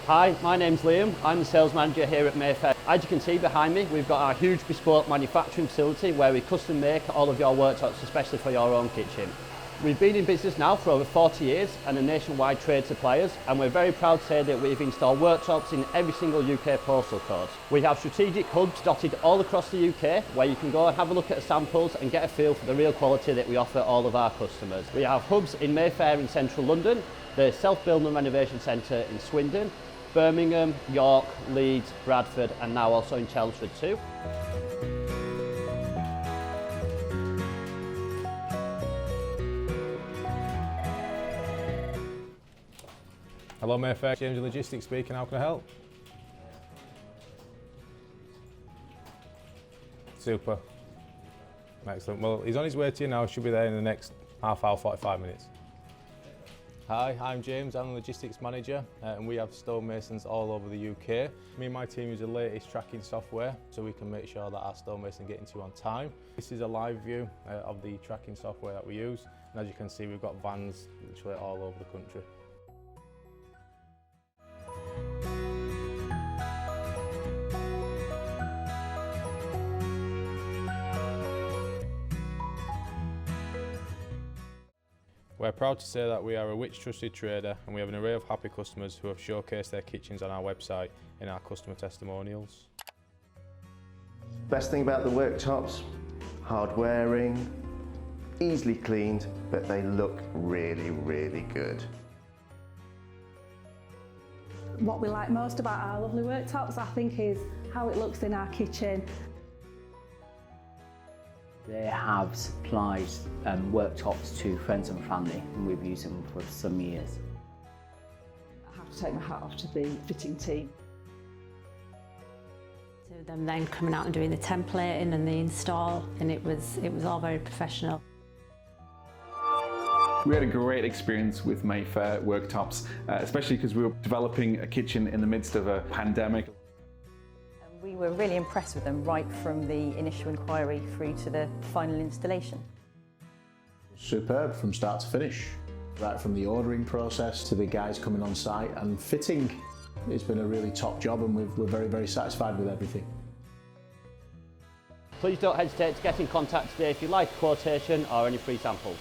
Hi, my name's Liam. I'm the sales manager here at Mayfair. As you can see behind me, we've got our huge bespoke manufacturing facility where we custom make all of your worktops, especially for your own kitchen. We've been in business now for over 40 years and are nationwide trade suppliers, and we're very proud to say that we've installed worktops in every single UK postal code. We have strategic hubs dotted all across the UK where you can go and have a look at the samples and get a feel for the real quality that we offer all of our customers. We have hubs in Mayfair in central London, the Self-Build and Renovation Centre in Swindon, Birmingham, York, Leeds, Bradford, and now also in Chelmsford too. Hello Mayfair, James Logistics speaking, how can I help? Super. Excellent. Well, he's on his way to you now, should be there in the next half hour, 45 minutes. Hi, I'm James, I'm the Logistics Manager and we have stonemasons all over the UK. Me and my team use the latest tracking software so we can make sure that our stonemasons get into on time. This is a live view of the tracking software that we use, and as you can see we've got vans literally all over the country. We're proud to say that we are a Which trusted trader and we have an array of happy customers who have showcased their kitchens on our website in our customer testimonials. Best thing about the worktops, hard wearing, easily cleaned, but they look really, really good. What we like most about our lovely worktops, I think, is how it looks in our kitchen. They have supplied worktops to friends and family, and we've used them for some years. I have to take my hat off to the fitting team. To them then coming out and doing the templating and the install, and it was all very professional. We had a great experience with Mayfair Worktops, especially because we were developing a kitchen in the midst of a pandemic. We were really impressed with them right from the initial inquiry through to the final installation. Superb from start to finish, right from the ordering process to the guys coming on site and fitting. It's been a really top job and we're very, very satisfied with everything. Please don't hesitate to get in contact today if you'd like a quotation or any free samples.